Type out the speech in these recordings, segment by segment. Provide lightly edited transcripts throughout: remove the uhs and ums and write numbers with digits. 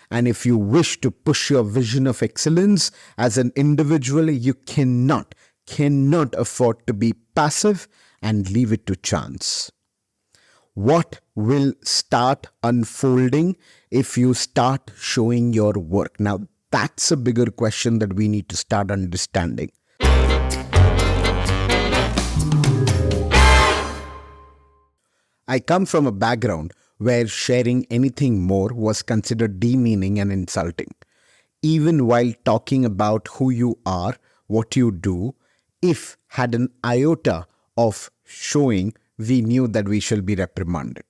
And if you wish to push your vision of excellence as an individual, you cannot afford to be passive and leave it to chance. What will start unfolding if you start showing your work? Now, that's a bigger question that we need to start understanding. I come from a background where sharing anything more was considered demeaning and insulting. Even while talking about who you are, what you do, if had an iota of showing, we knew that we shall be reprimanded.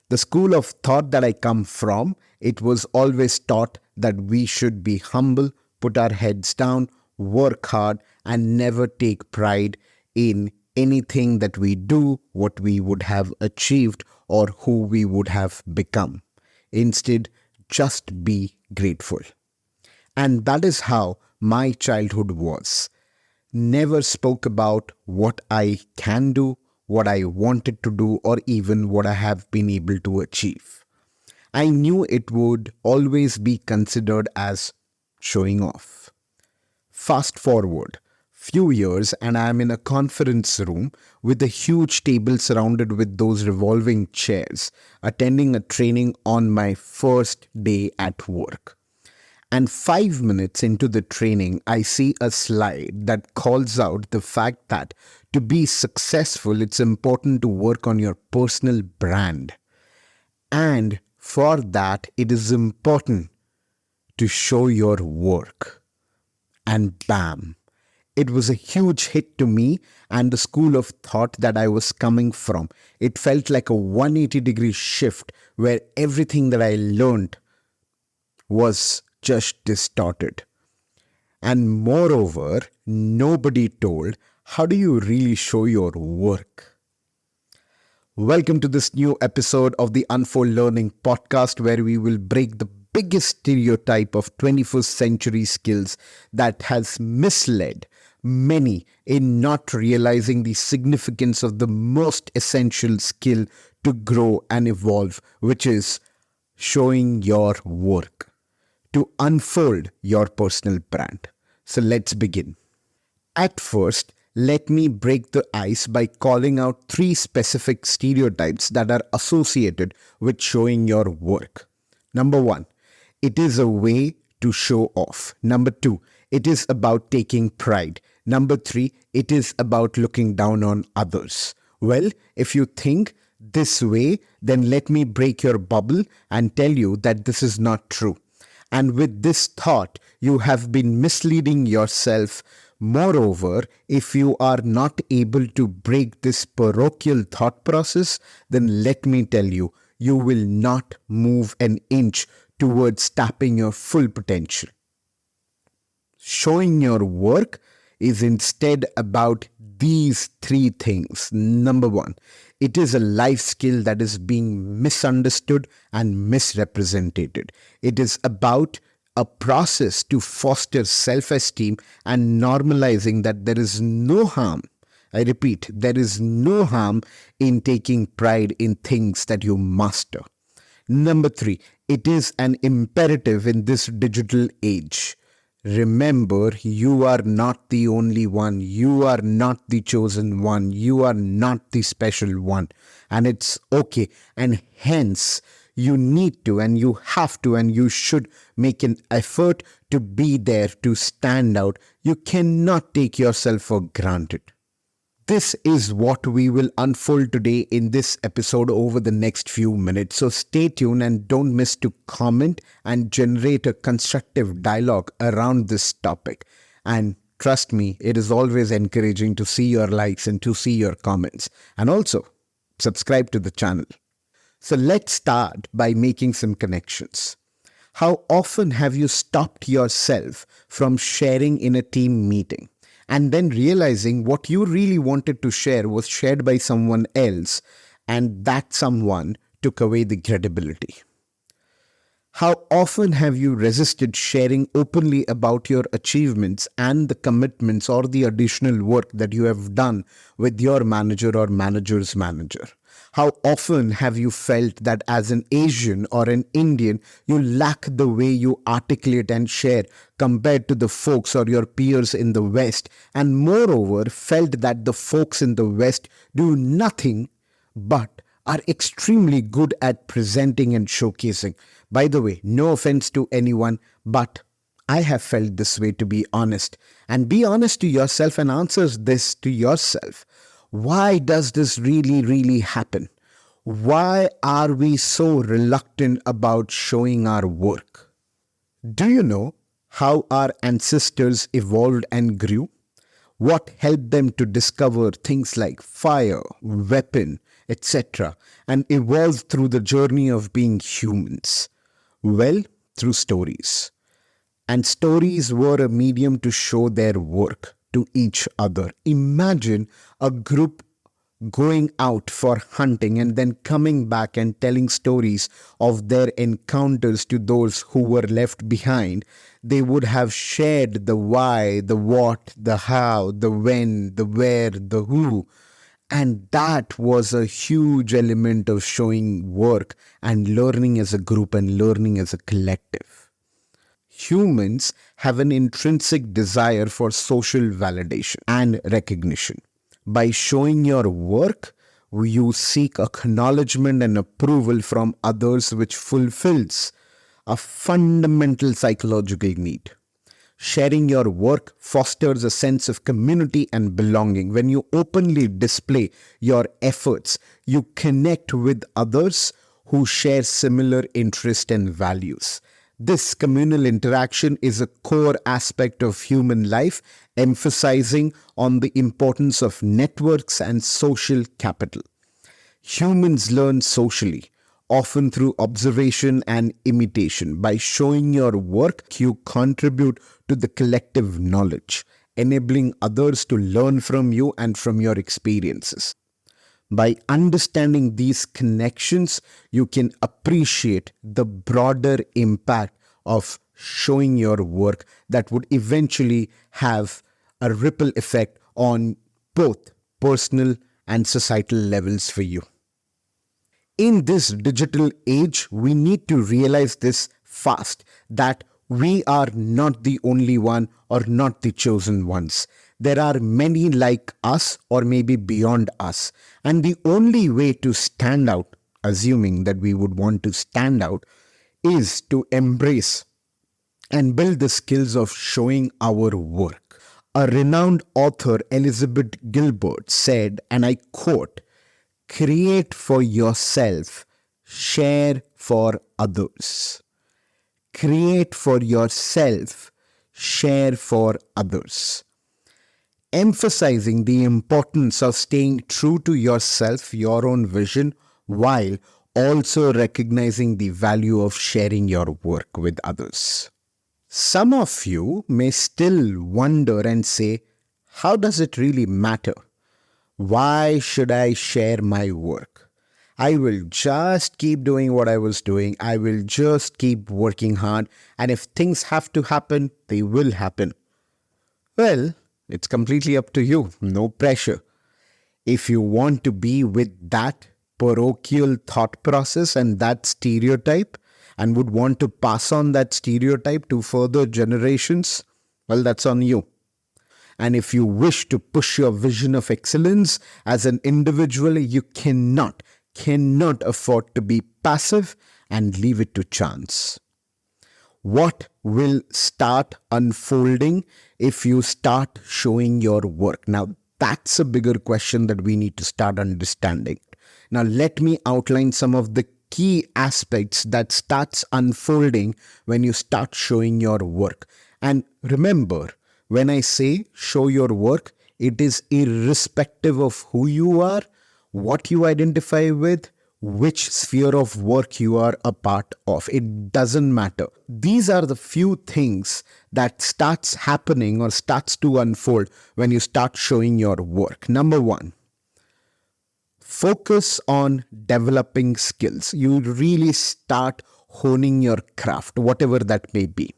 The school of thought that I come from, it was always taught that we should be humble, put our heads down, work hard, and never take pride in anything that we do, what we would have achieved, or who we would have become. Instead, just be grateful. And that is how my childhood was. Never spoke about what I can do, what I wanted to do, or even what I have been able to achieve. I knew it would always be considered as showing off. Fast forward few years and I am in a conference room with a huge table surrounded with those revolving chairs, attending a training on my first day at work. And 5 minutes into the training, I see a slide that calls out the fact that to be successful, it's important to work on your personal brand. And for that, it is important to show your work. And bam! It was a huge hit to me and the school of thought that I was coming from. It felt like a 180-degree shift where everything that I learned was just distorted. And moreover, nobody told, how do you really show your work? Welcome to this new episode of the Unfoldlearning Podcast, where we will break the biggest stereotype of 21st century skills that has misled many in not realizing the significance of the most essential skill to grow and evolve, which is showing your work, to unfold your personal brand. So let's begin. At first, let me break the ice by calling out 3 specific stereotypes that are associated with showing your work. Number 1, it is a way to show off. Number 2, it is about taking pride. Number 3, it is about looking down on others. Well, if you think this way, then let me break your bubble and tell you that this is not true. And with this thought, you have been misleading yourself. Moreover, if you are not able to break this parochial thought process, then let me tell you, you will not move an inch towards tapping your full potential. Showing your work is instead about these 3 things. Number 1, it is a life skill that is being misunderstood and misrepresented. It is about a process to foster self-esteem and normalizing that there is no harm. I repeat, there is no harm in taking pride in things that you master. Number 3, it is an imperative in this digital age. Remember, you are not the only one. You are not the chosen one. You are not the special one. And it's okay. And hence, you need to and you have to and you should make an effort to be there, to stand out. You cannot take yourself for granted. This is what we will unfold today in this episode over the next few minutes. So stay tuned and don't miss to comment and generate a constructive dialogue around this topic. And trust me, it is always encouraging to see your likes and to see your comments. And also, subscribe to the channel. So let's start by making some connections. How often have you stopped yourself from sharing in a team meeting? And then realizing what you really wanted to share was shared by someone else, and that someone took away the credibility. How often have you resisted sharing openly about your achievements and the commitments or the additional work that you have done with your manager or manager's manager? How often have you felt that as an Asian or an Indian, you lack the way you articulate and share compared to the folks or your peers in the West, and moreover felt that the folks in the West do nothing but are extremely good at presenting and showcasing? By the way, no offense to anyone, but I have felt this way, to be honest. And be honest to yourself and answer this to yourself. Why does this really happen? Why are we so reluctant about showing our work? Do you know how our ancestors evolved and grew? What helped them to discover things like fire, weapon, etc., and evolve through the journey of being humans? Well, through stories. And stories were a medium to show their work to each other. Imagine a group going out for hunting and then coming back and telling stories of their encounters to those who were left behind. They would have shared the why, the what, the how, the when, the where, the who. And that was a huge element of showing work and learning as a group and learning as a collective. Humans have an intrinsic desire for social validation and recognition. By showing your work, you seek acknowledgement and approval from others, which fulfills a fundamental psychological need. Sharing your work fosters a sense of community and belonging. When you openly display your efforts, you connect with others who share similar interests and values. This communal interaction is a core aspect of human life, emphasizing on the importance of networks and social capital. Humans learn socially, often through observation and imitation. By showing your work, you contribute to the collective knowledge, enabling others to learn from you and from your experiences. By understanding these connections, you can appreciate the broader impact of showing your work that would eventually have a ripple effect on both personal and societal levels for you. In this digital age, we need to realize this fast, that we are not the only one or not the chosen ones. There are many like us or maybe beyond us. And the only way to stand out, assuming that we would want to stand out, is to embrace and build the skills of showing our work. A renowned author, Elizabeth Gilbert, said, and I quote, "Create for yourself, share for others." Create for yourself, share for others. Emphasizing the importance of staying true to yourself, your own vision, while also recognizing the value of sharing your work with others. Some of you may still wonder and say, how does it really matter? Why should I share my work? I will just keep doing what I was doing. I will just keep working hard. And if things have to happen, they will happen. Well, it's completely up to you. No pressure. If you want to be with that parochial thought process and that stereotype and would want to pass on that stereotype to further generations, well, that's on you. And if you wish to push your vision of excellence as an individual, you cannot afford to be passive and leave it to chance. What will start unfolding if you start showing your work? Now, that's a bigger question that we need to start understanding. Now, let me outline some of the key aspects that starts unfolding when you start showing your work. And remember, when I say show your work, it is irrespective of who you are, what you identify with, which sphere of work you are a part of. It doesn't matter. These are the few things that starts happening or starts to unfold when you start showing your work. Number one, focus on developing skills. You really start honing your craft, whatever that may be.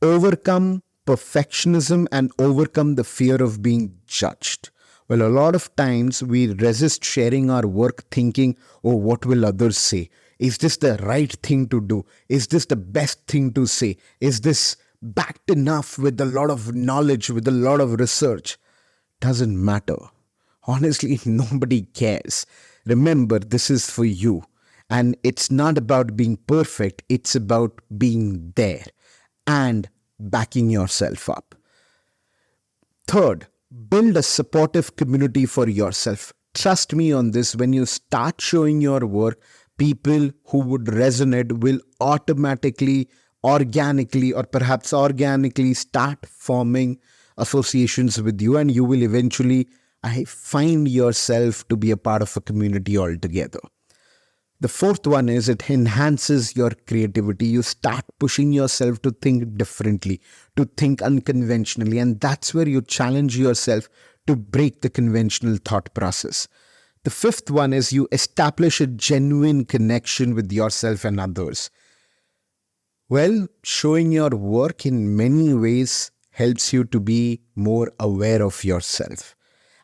Overcome perfectionism and overcome the fear of being judged. Well, a lot of times we resist sharing our work thinking, oh, what will others say? Is this the right thing to do? Is this the best thing to say? Is this backed enough with a lot of knowledge, with a lot of research? Doesn't matter. Honestly, nobody cares. Remember, this is for you. And it's not about being perfect, it's about being there and backing yourself up. Third, build a supportive community for yourself. Trust me on this, when you start showing your work, people who would resonate will automatically, organically, or perhaps organically start forming associations with you, and you will eventually find yourself to be a part of a community altogether. The fourth one is it enhances your creativity. You start pushing yourself to think differently, to think unconventionally, and that's where you challenge yourself to break the conventional thought process. The fifth one is you establish a genuine connection with yourself and others. Well, showing your work in many ways helps you to be more aware of yourself.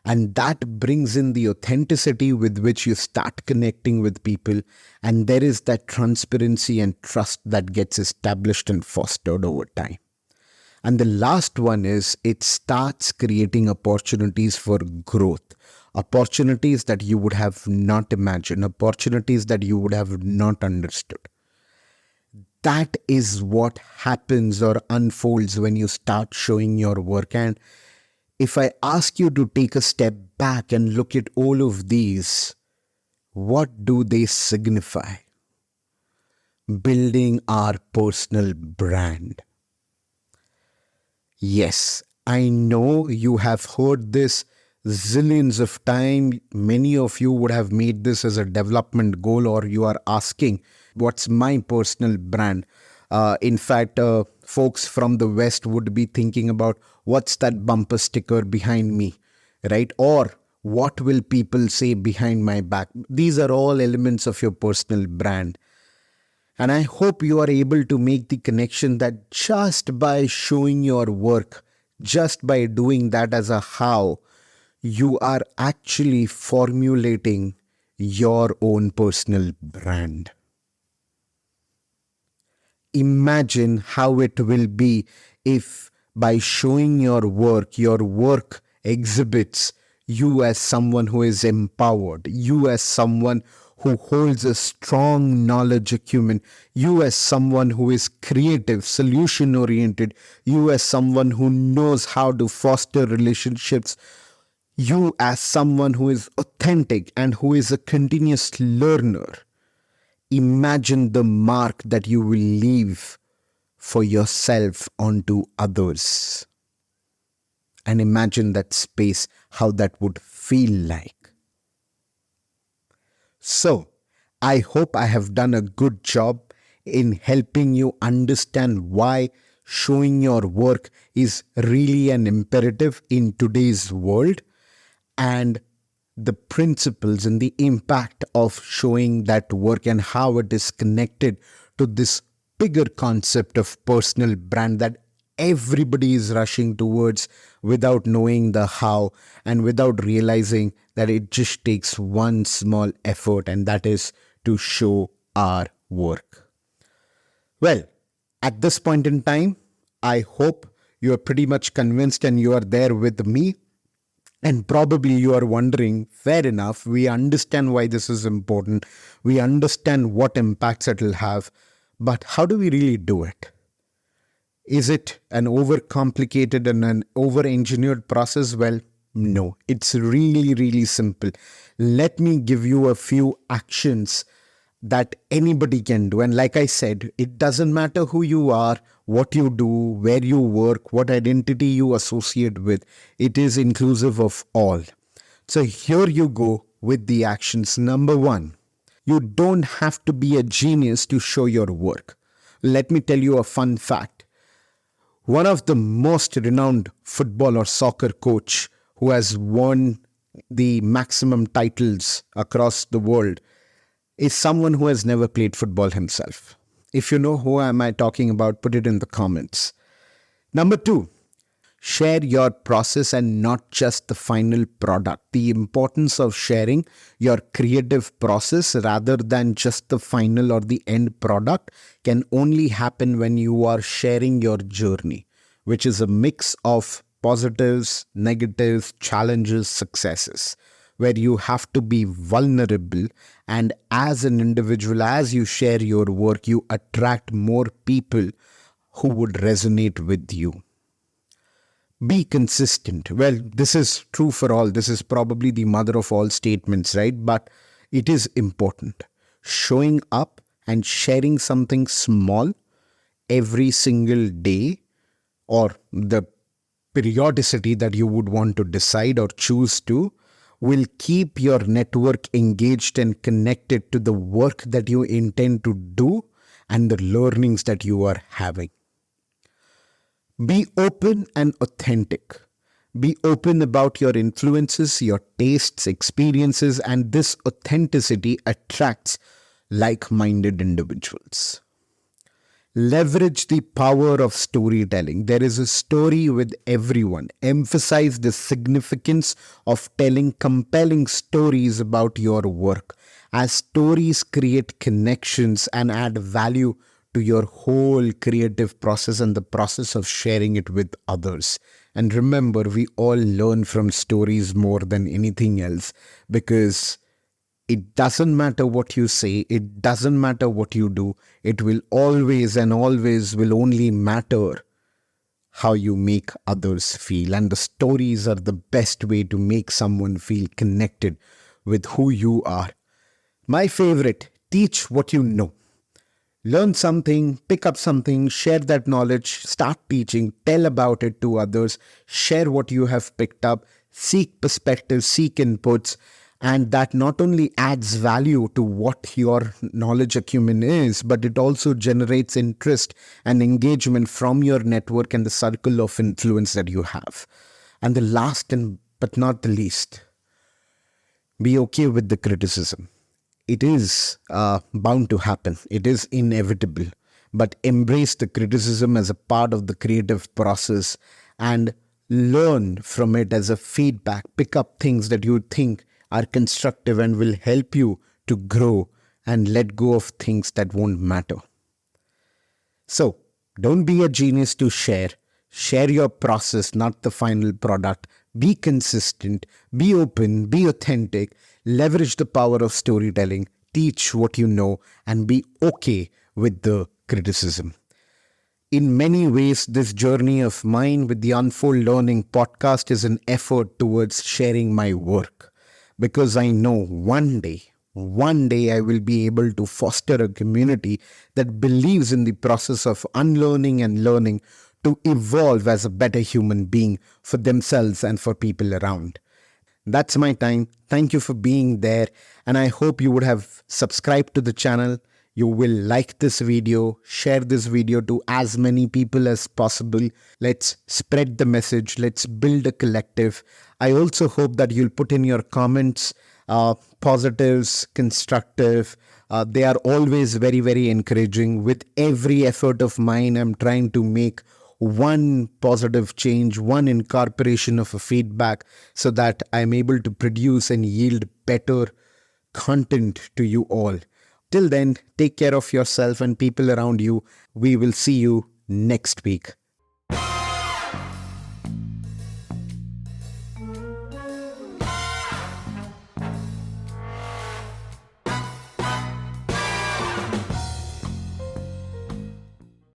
And that brings in the authenticity with which you start connecting with people. And there is that transparency and trust that gets established and fostered over time. And the last one is it starts creating opportunities for growth, opportunities that you would have not imagined, opportunities that you would have not understood. That is what happens or unfolds when you start showing your work. And if I ask you to take a step back and look at all of these, what do they signify? Building our personal brand. Yes, I know you have heard this zillions of times. Many of you would have made this as a development goal, or you are asking, what's my personal brand? In fact, folks from the West would be thinking about what's that bumper sticker behind me, right? Or what will people say behind my back? These are all elements of your personal brand. And I hope you are able to make the connection that just by showing your work, just by doing that as a how, you are actually formulating your own personal brand. Imagine how it will be if by showing your work exhibits you as someone who is empowered, you as someone who holds a strong knowledge acumen, you as someone who is creative, solution oriented, you as someone who knows how to foster relationships, you as someone who is authentic and who is a continuous learner. Imagine the mark that you will leave for yourself onto others. And imagine that space, how that would feel like. So, I hope I have done a good job in helping you understand why showing your work is really an imperative in today's world, and the principles and the impact of showing that work and how it is connected to this bigger concept of personal brand that everybody is rushing towards without knowing the how and without realizing that it just takes one small effort, and that is to show our work. Well, at this point in time, I hope you are pretty much convinced and you are there with me. And probably you are wondering, fair enough, we understand why this is important. We understand what impacts it will have. But how do we really do it? Is it an overcomplicated and an over-engineered process? Well, no, it's really, really simple. Let me give you a few actions that anybody can do. And like I said, it doesn't matter who you are, what you do, where you work, what identity you associate with. It is inclusive of all. So here you go with the actions. Number one, you don't have to be a genius to show your work. Let me tell you a fun fact. One of the most renowned football or soccer coach who has won the maximum titles across the world is someone who has never played football himself. If you know who am I talking about, put it in the comments. Number two, Share your process and not just the final product. The importance of sharing your creative process rather than just the final or the end product can only happen when you are sharing your journey, which is a mix of positives, negatives, challenges, successes, where you have to be vulnerable. And as an individual, as you share your work, you attract more people who would resonate with you. Be consistent. Well, this is true for all. This is probably the mother of all statements, right? But it is important. Showing up and sharing something small every single day, or the periodicity that you would want to decide or choose to, will keep your network engaged and connected to the work that you intend to do and the learnings that you are having. Be open and authentic. Be open about your influences, your tastes, experiences, and this authenticity attracts like-minded individuals. Leverage the power of storytelling. There is a story with everyone. Emphasize the significance of telling compelling stories about your work, as stories create connections and add value to your whole creative process and the process of sharing it with others. And remember, we all learn from stories more than anything else, because it doesn't matter what you say, it doesn't matter what you do, it will always and always will only matter how you make others feel. And the stories are the best way to make someone feel connected with who you are. My favorite, teach what you know. Learn something, pick up something, share that knowledge, start teaching, tell about it to others, share what you have picked up, seek perspectives, seek inputs, and that not only adds value to what your knowledge acumen is, but it also generates interest and engagement from your network and the circle of influence that you have. And the last but not the least, be okay with the criticism. It is bound to happen. It is inevitable. But embrace the criticism as a part of the creative process and learn from it as a feedback. Pick up things that you think are constructive and will help you to grow, and let go of things that won't matter. So, don't be a genius to share. Share your process, not the final product. Be consistent, be open, be authentic, leverage the power of storytelling, teach what you know, and be okay with the criticism. In many ways, this journey of mine with the Unfoldlearning Podcast is an effort towards sharing my work, because I know one day I will be able to foster a community that believes in the process of unlearning and learning to evolve as a better human being for themselves and for people around. That's my time. Thank you for being there, and I hope you would have subscribed to the channel. You will like this video, share this video to as many people as possible. Let's spread the message. Let's build a collective. I also hope that you'll put in your comments, positives, constructive. They are always very, very encouraging. With every effort of mine, I'm trying to make one positive change, one incorporation of a feedback, so that I'm able to produce and yield better content to you all. Till then, take care of yourself and people around you. We will see you next week.